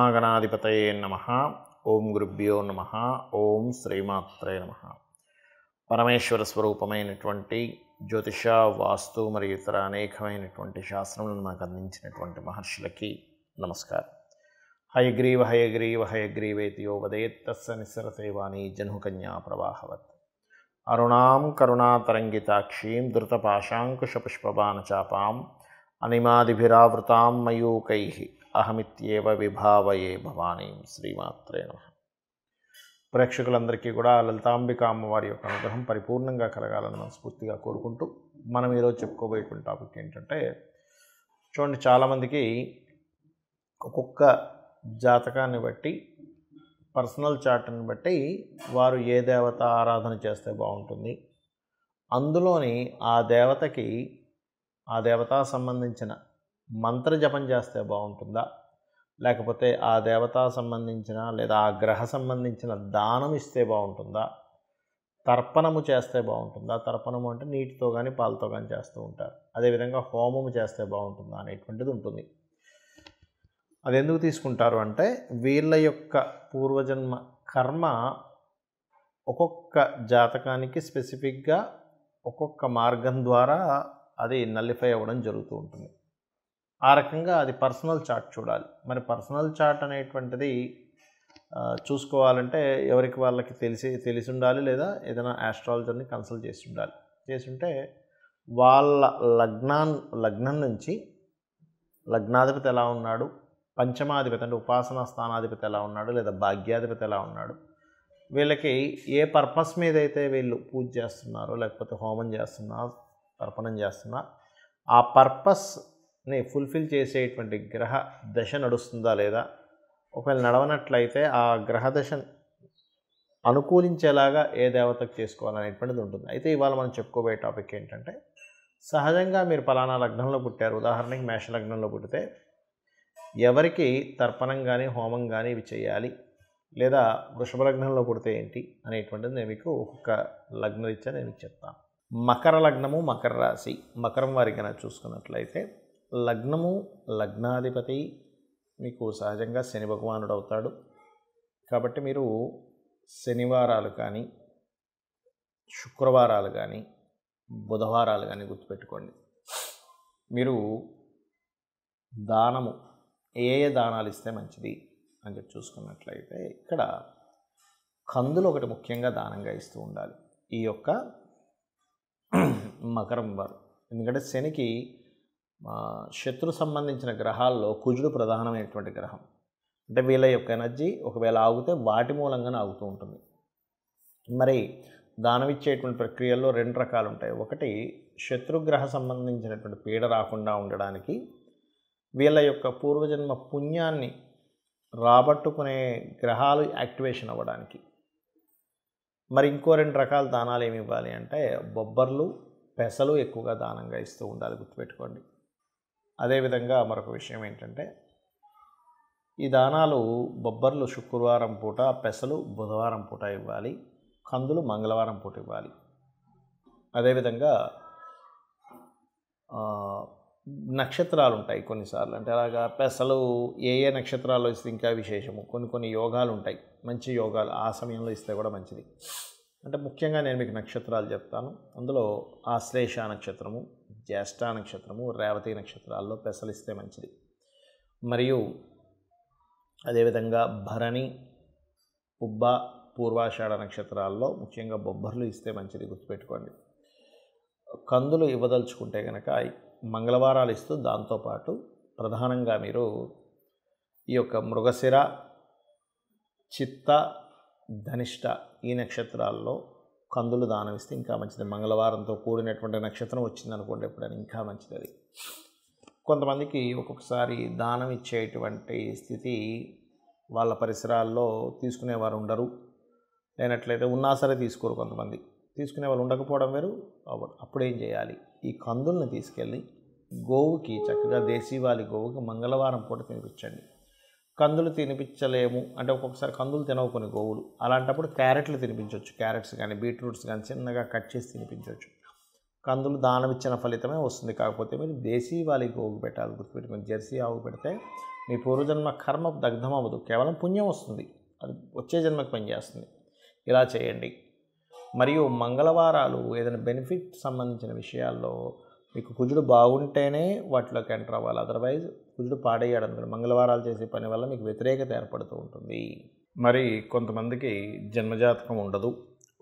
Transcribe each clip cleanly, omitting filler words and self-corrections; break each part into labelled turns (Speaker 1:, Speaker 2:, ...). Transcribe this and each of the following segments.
Speaker 1: శ్రీమహాగణాధిపతయే నమః. ఓం గురుభ్యో నమః. ఓం శ్రీమాత్రే నమః. పరమేశ్వర స్వరూపమైనటువంటి జ్యోతిష, వాస్తు మరియు ఇతర అనేకమైనటువంటి శాస్త్రములను మనకు అందించినటువంటి మహర్షులకి నమస్కారం. హయగ్రీవ హయగ్రీవ హయగ్రీవేతి యో వదేత్ తస్స నిస్సరసేవాణి జహ్నుకన్యా ప్రవాహవత్. అరుణాం కరుణాతరంగితాక్షీం ధృతపాశాంకుశపుష్పబాణచాపాం అనిమాదిభిరావృతాం మయూకైః అహమిత్యేవ విభావయే భవానీం. శ్రీమాత్రే నమః. ప్రేక్షకులందరికీ కూడా లలితాంబిక అమ్మవారి యొక్క అనుగ్రహం పరిపూర్ణంగా కలగాలని మనస్ఫూర్తిగా కోరుకుంటూ మనం ఈరోజు చెప్పుకోబోయేటువంటి టాపిక్ ఏంటంటే, చూడండి, చాలామందికి ఒక్కొక్క జాతకాన్ని బట్టి, పర్సనల్ చార్ట్ని బట్టి వారు ఏ దేవత ఆరాధన చేస్తే బాగుంటుంది, అందులోని ఆ దేవతకి ఆ దేవతా సంబంధించిన మంత్ర జపం చేస్తే బాగుంటుందా, లేకపోతే ఆ దేవతా సంబంధించిన లేదా ఆ గ్రహ సంబంధించిన దానం ఇస్తే బాగుంటుందా, తర్పణము చేస్తే బాగుంటుందా. తర్పణము అంటే నీటితో కానీ పాలతో కానీ చేస్తూ ఉంటారు. అదేవిధంగా హోమము చేస్తే బాగుంటుందా అనేటువంటిది ఉంటుంది. అది ఎందుకు తీసుకుంటారు అంటే, వీళ్ళ యొక్క పూర్వజన్మ కర్మ ఒక్కొక్క జాతకానికి స్పెసిఫిక్గా ఒక్కొక్క మార్గం ద్వారా అది నల్లిఫై అవ్వడం జరుగుతూ ఉంటుంది. ఆ రకంగా అది పర్సనల్ చార్ట్ చూడాలి. మరి పర్సనల్ చార్ట్ అనేటువంటిది చూసుకోవాలంటే ఎవరికి వాళ్ళకి తెలిసి ఉండాలి, లేదా ఏదైనా ఆస్ట్రాలజర్ని కన్సల్ట్ చేసి ఉంటే వాళ్ళ లగ్నం నుంచి లగ్నాధిపతి ఎలా ఉన్నాడు, పంచమాధిపతి అంటే ఉపాసనా స్థానాధిపతి ఎలా ఉన్నాడు, లేదా భాగ్యాధిపతి ఎలా ఉన్నాడు, వీళ్ళకి ఏ పర్పస్ మీద అయితే వీళ్ళు పూజ చేస్తున్నారో, లేకపోతే హోమం చేస్తున్నా, తర్పణం చేస్తున్నా, ఆ పర్పస్ని ఫుల్ఫిల్ చేసేటువంటి గ్రహ దశ నడుస్తుందా లేదా, ఒకవేళ నడవనట్లయితే ఆ గ్రహ దశ అనుకూలించేలాగా ఏ దేవతకు చేసుకోవాలనేటువంటిది ఉంటుంది. అయితే ఇవాళ మనం చెప్పుకోబోయే టాపిక్ ఏంటంటే, సహజంగా మీరు పలానా లగ్నంలో పుట్టారు, ఉదాహరణకి మేష లగ్నంలో పుట్టితే ఎవరికి తర్పణం కానీ హోమం కానీ ఇవి చేయాలి, లేదా వృషభ లగ్నంలో పుడితే ఏంటి అనేటువంటిది నేను మీకు ఒక్కొక్క లగ్నరీత్యా నేను మీకు చెప్తాను. మకర లగ్నము, మకర రాశి, మకరం వారికి కనుక చూసుకున్నట్లయితే లగ్నము, లగ్నాధిపతి మీకు సహజంగా శని భగవానుడు అవుతాడు. కాబట్టి మీరు శనివారాలు కానీ, శుక్రవారాలు కానీ, బుధవారాలు కానీ గుర్తుపెట్టుకోండి. మీరు దానము ఏ దానాలు ఇస్తే మంచిది అని చెప్పి చూసుకున్నట్లయితే, ఇక్కడ కందులు ఒకటి ముఖ్యంగా దానంగా ఇస్తూ ఉండాలి ఈ యొక్క మకరం వారు. ఎందుకంటే శనికి శత్రు సంబంధించిన గ్రహాల్లో కుజుడు ప్రధానమైనటువంటి గ్రహం. అంటే వీళ్ళ యొక్క ఎనర్జీ ఒకవేళ ఆగితే వాటి మూలంగానే ఆగుతూ ఉంటుంది. మరి దానం ఇచ్చేటువంటి ప్రక్రియల్లో రెండు రకాలు ఉంటాయి. ఒకటి, శత్రుగ్రహ సంబంధించినటువంటి పీడ రాకుండా ఉండడానికి, వీళ్ళ యొక్క పూర్వజన్మ పుణ్యాన్ని రాబట్టుకునే గ్రహాలు యాక్టివేషన్ అవ్వడానికి. మరి ఇంకో రెండు రకాల దానాలు ఏమి ఇవ్వాలి అంటే, బొబ్బర్లు, పెసలు ఎక్కువగా దానంగా ఇస్తూ ఉండాలి, గుర్తుపెట్టుకోండి. అదేవిధంగా మరొక విషయం ఏంటంటే, ఈ దానాలు బొబ్బర్లు శుక్రవారం పూట, పెసలు బుధవారం పూట ఇవ్వాలి, కందులు మంగళవారం పూట ఇవ్వాలి. అదేవిధంగా నక్షత్రాలు ఉంటాయి కొన్నిసార్లు, అంటే అలాగా పెసలు ఏ నక్షత్రాల్లో ఇస్తే ఇంకా విశేషము. కొన్ని యోగాలు ఉంటాయి, మంచి యోగాలు ఆ సమయంలో ఇస్తే కూడా మంచిది. అంటే ముఖ్యంగా నేను మీకు నక్షత్రాలు చెప్తాను. అందులో ఆశ్లేష నక్షత్రము, జ్యేష్ఠ నక్షత్రము, రేవతి నక్షత్రాల్లో పెసలు ఇస్తే మంచిది. మరియు అదేవిధంగా భరణి, పుబ్బ, పూర్వాషాఢ నక్షత్రాల్లో ముఖ్యంగా బొబ్బర్లు ఇస్తే మంచిది, గుర్తుపెట్టుకోండి. కందులు ఇవ్వదలుచుకుంటే కనుక మంగళవారాలు ఇస్తూ, దాంతోపాటు ప్రధానంగా మీరు ఈ యొక్క మృగశిర, చిత్త, ధనిష్ట ఈ నక్షత్రాల్లో కందులు దానం ఇస్తే ఇంకా మంచిది. మంగళవారంతో కూడినటువంటి నక్షత్రం వచ్చిందనుకోండి ఎప్పుడైనా ఇంకా మంచిది అది. కొంతమందికి ఒక్కొక్కసారి దానం ఇచ్చేటువంటి స్థితి వాళ్ళ పరిసరాల్లో తీసుకునేవారు ఉండరు, లేనట్లయితే ఉన్నా సరే తీసుకోరు. కొంతమంది తీసుకునే వాళ్ళు ఉండకపోవడం వేరు. అప్పుడు ఏం చేయాలి, ఈ కందుల్ని తీసుకెళ్ళి గోవుకి, చక్కగా దేశీవాలి గోవుకి మంగళవారం పూట తినిపించండి. కందులు తినిపించలేము అంటే ఒక్కొక్కసారి కందులు తినవు కొన్ని గోవులు, అలాంటప్పుడు క్యారెట్లు తినిపించవచ్చు. క్యారెట్స్ కానీ బీట్రూట్స్ కానీ చిన్నగా కట్ చేసి తినిపించవచ్చు. కందులు దానం ఇచ్చిన ఫలితమే వస్తుంది. కాకపోతే మీరు దేశీవాలి గోవుకు పెట్టాలి, గుర్తుపెట్టుకొని. జెర్సీ ఆవు పెడితే మీ పూర్వజన్మ కర్మ దగ్ధం అవ్వదు, కేవలం పుణ్యం వస్తుంది, అది వచ్చే జన్మకు పనిచేస్తుంది. ఇలా చేయండి. మరియు మంగళవారాలు ఏదైనా బెనిఫిట్ సంబంధించిన విషయాల్లో మీకు కుజుడు బాగుంటేనే వాటిలోకి ఎంటర్ అవ్వాలి. అదర్వైజ్ కుజుడు పాడేయాడు అనుకోండి, మంగళవారాలు చేసే పని వల్ల మీకు వ్యతిరేకత ఏర్పడుతూ ఉంటుంది. మరి కొంతమందికి జన్మజాతకం ఉండదు,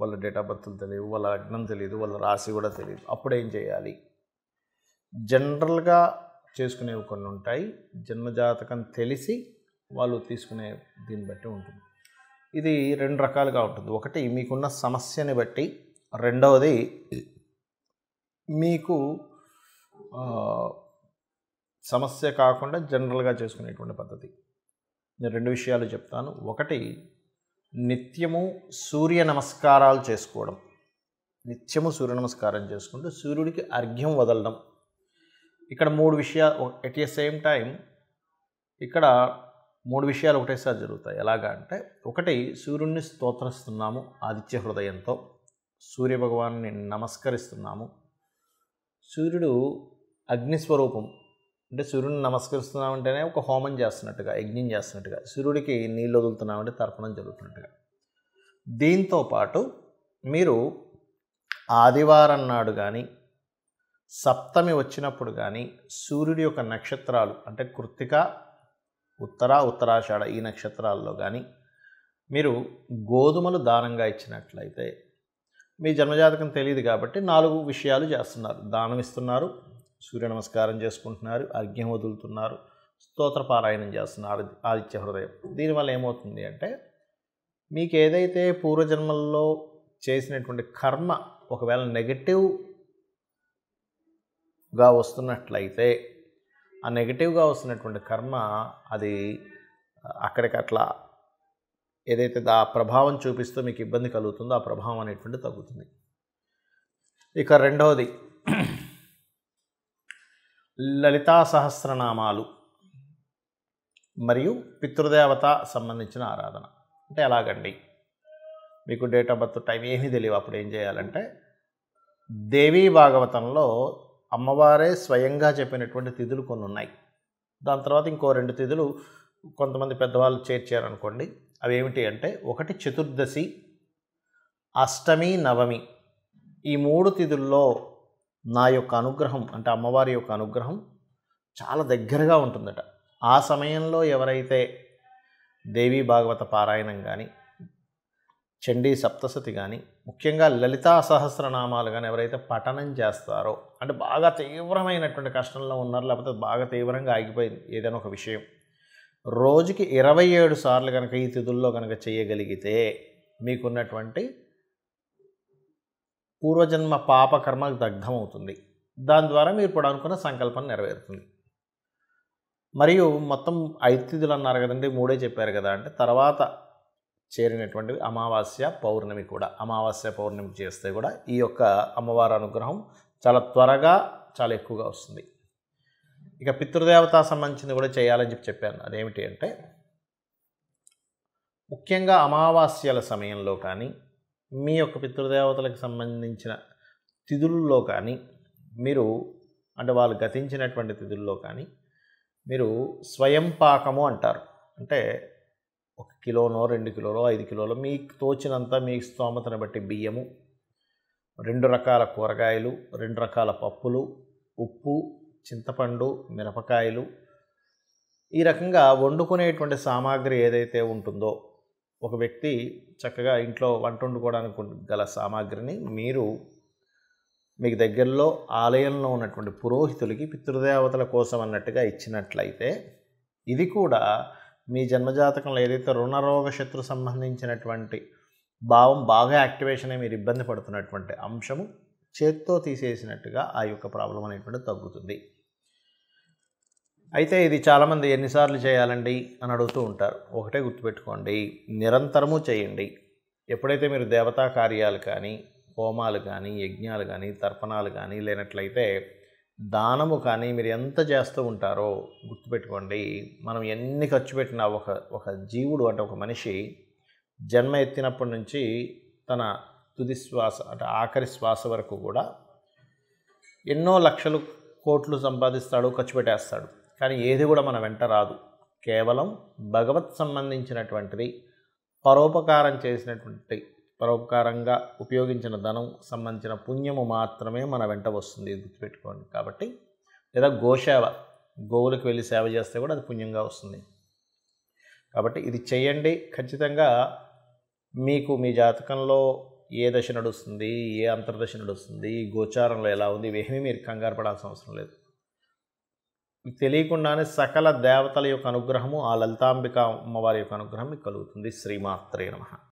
Speaker 1: వాళ్ళ డేట్ ఆఫ్ బర్త్లు తెలియదు, వాళ్ళ లగ్నం తెలియదు, వాళ్ళ రాశి కూడా తెలియదు. అప్పుడు ఏం చేయాలి? జనరల్గా చేసుకునేవి కొన్ని ఉంటాయి. జన్మజాతకం తెలిసి వాళ్ళు తీసుకునే దీన్ని బట్టి ఉంటుంది. ఇది రెండు రకాలుగా ఉంటుంది. ఒకటి మీకున్న సమస్యని బట్టి, రెండవది మీకు సమస్య కాకుండా జనరల్గా చేసుకునేటువంటి పద్ధతి. నేను రెండు విషయాలు చెప్తాను. ఒకటి, నిత్యము సూర్య నమస్కారాలు చేసుకోవడం. నిత్యము సూర్య నమస్కారం చేసుకుంటూ సూర్యుడికి అర్ఘ్యం వదలడం. ఇక్కడ మూడు విషయాలు ఎట్ ఏ సేమ్ టైం, ఇక్కడ మూడు విషయాలు ఒకటేసారి జరుగుతాయి. ఎలాగా అంటే, ఒకటి, సూర్యుడిని స్తోత్రిస్తున్నాము ఆదిత్య హృదయంతో, సూర్యభగవాన్ని నమస్కరిస్తున్నాము. సూర్యుడు అగ్నిస్వరూపం, అంటే సూర్యుడిని నమస్కరిస్తున్నామంటేనే ఒక హోమం చేస్తున్నట్టుగా, యజ్ఞం చేస్తున్నట్టుగా, సూర్యుడికి నీళ్ళు వదులుతున్నామంటే తర్పణం జరుగుతున్నట్టుగా. దీంతో పాటు మీరు ఆదివారం నాడు కానీ, సప్తమి వచ్చినప్పుడు కానీ, సూర్యుడి యొక్క నక్షత్రాలు అంటే కృత్తిక, ఉత్తర, ఉత్తరాషాఢ ఈ నక్షత్రాల్లో కానీ మీరు గోధుమలు దానంగా ఇచ్చినట్లయితే, మీ జన్మజాతకం తెలియదు కాబట్టి 4 విషయాలు చేస్తున్నారు. దానం ఇస్తున్నారు, సూర్య నమస్కారం చేసుకుంటున్నారు, అర్ఘ్యం వదులుతున్నారు, స్తోత్ర పారాయణం చేస్తున్నారు ఆదిత్య హృదయం. దీనివల్ల ఏమవుతుంది అంటే, మీకు ఏదైతే పూర్వజన్మల్లో చేసినటువంటి కర్మ ఒకవేళ నెగటివ్గా వస్తున్నట్లయితే, ఆ నెగటివ్గా వస్తున్నటువంటి కర్మ అది అక్కడికట్లా ఏదైతే ఆ ప్రభావం చూపిస్తూ మీకు ఇబ్బంది కలుగుతుందో ఆ ప్రభావం అనేటువంటి తగ్గుతుంది. ఇక రెండవది, లలితా సహస్రనామాలు మరియు పితృదేవత సంబంధించిన ఆరాధన. అంటే ఎలాగండి? మీకు డేట్ ఆఫ్ బర్త్ టైం ఏమీ తెలియవు. అప్పుడు ఏం చేయాలంటే, దేవీ భాగవతంలో అమ్మవారే స్వయంగా చెప్పినటువంటి తిథులు కొన్ని ఉన్నాయి. దాని తర్వాత ఇంకో 2 తిథులు కొంతమంది పెద్దవాళ్ళు చేర్చారనుకోండి. అవి ఏమిటి అంటే, ఒకటి చతుర్దశి, అష్టమి, నవమి. ఈ 3 తిథుల్లో నా యొక్క అనుగ్రహం అంటే అమ్మవారి యొక్క అనుగ్రహం చాలా దగ్గరగా ఉంటుందట. ఆ సమయంలో ఎవరైతే దేవీ భాగవత పారాయణం కానీ, చండీ సప్తశతి కానీ, ముఖ్యంగా లలితా సహస్రనామాలు కానీ ఎవరైతే పఠనం చేస్తారో, అంటే బాగా తీవ్రమైనటువంటి కష్టంలో ఉన్నారు, లేకపోతే బాగా తీవ్రంగా ఆగిపోయింది ఏదైనా ఒక విషయం, రోజుకి 27 సార్లు కనుక ఈ తిథుల్లో కనుక చేయగలిగితే మీకున్నటువంటి పూర్వజన్మ పాపకర్మ దగ్ధం అవుతుంది. దాని ద్వారా మీరు ఇప్పుడు అనుకున్న సంకల్పం నెరవేరుతుంది. మరియు మొత్తం 5 తిథులు అన్నారు కదండి, 3 చెప్పారు కదా. అంటే తర్వాత చేరినటువంటివి అమావాస్య, పౌర్ణమి కూడా. అమావాస్య, పౌర్ణమి చేస్తే కూడా ఈ యొక్క అమ్మవారి అనుగ్రహం చాలా త్వరగా చాలా ఎక్కువగా వస్తుంది. ఇక పితృదేవత సంబంధించింది కూడా చేయాలని చెప్పాను. అదేమిటి అంటే, ముఖ్యంగా అమావాస్యల సమయంలో కానీ, మీ యొక్క పితృదేవతలకు సంబంధించిన తిథుల్లో కానీ మీరు, అంటే వాళ్ళు గతించినటువంటి తిథుల్లో కానీ మీరు స్వయం పాకము అంటారు. అంటే 1 కిలోనో 2 కిలోలో 5 కిలోలో మీకు తోచినంత మీ స్తోమతను బట్టి బియ్యము, 2 రకాల కూరగాయలు, 2 రకాల పప్పులు, ఉప్పు, చింతపండు, మిరపకాయలు, ఈ రకంగా వండుకునేటువంటి సామాగ్రి ఏదైతే ఉంటుందో, ఒక వ్యక్తి చక్కగా ఇంట్లో వంట వండుకోవడానికి గల సామాగ్రిని మీరు మీకు దగ్గరలో ఆలయంలో ఉన్నటువంటి పురోహితులకి పితృదేవతల కోసం అన్నట్టుగా ఇచ్చినట్లయితే, ఇది కూడా మీ జన్మజాతకంలో ఏదైతే రుణరోగ శత్రు సంబంధించినటువంటి భావం బాగా యాక్టివేషన్ అయ్యి మీరు ఇబ్బంది పడుతున్నటువంటి అంశము చేత్తో తీసేసినట్టుగా ఆ యొక్క ప్రాబ్లం అనేటువంటి తగ్గుతుంది. అయితే ఇది చాలామంది ఎన్నిసార్లు చేయాలండి అని అడుగుతూ ఉంటారు. ఒకటే గుర్తుపెట్టుకోండి, నిరంతరము చేయండి. ఎప్పుడైతే మీరు దేవతా కార్యాలు కానీ, హోమాలు కానీ, యజ్ఞాలు కానీ, తర్పణాలు కానీ, లేనట్లయితే దానము కానీ మీరు ఎంత చేస్తూ ఉంటారో గుర్తుపెట్టుకోండి, మనం ఎన్ని ఖర్చు పెట్టినా ఒక జీవుడు అంటే ఒక మనిషి జన్మ ఎత్తినప్పటి నుంచి తన తుది శ్వాస అంటే ఆఖరి శ్వాస వరకు కూడా ఎన్నో లక్షలు కోట్లు సంపాదిస్తాడు, ఖర్చు పెట్టేస్తాడు. కానీ ఏది కూడా మన వెంట రాదు. కేవలం భగవత్ సంబంధించినటువంటిది, పరోపకారం చేసినటువంటి, పరోపకారంగా ఉపయోగించిన ధనం సంబంధించిన పుణ్యము మాత్రమే మన వెంట వస్తుంది, గుర్తుపెట్టుకోండి. కాబట్టి లేదా గోసేవ, గోవులకు వెళ్ళి సేవ చేస్తే కూడా అది పుణ్యంగా వస్తుంది. కాబట్టి ఇది చేయండి. ఖచ్చితంగా మీకు మీ జాతకంలో ఏ దశ నడుస్తుంది, ఏ అంతర్దశ నడుస్తుంది, గోచారంలో ఎలా ఉంది, ఇవేమీ మీరు కంగారు పడాల్సిన అవసరం లేదు. తెలియకుండానే సకల దేవతల యొక్క అనుగ్రహము, ఆ లలితాంబిక అమ్మవారి యొక్క అనుగ్రహం మీకు కలుగుతుంది. శ్రీమాత్రే నమః.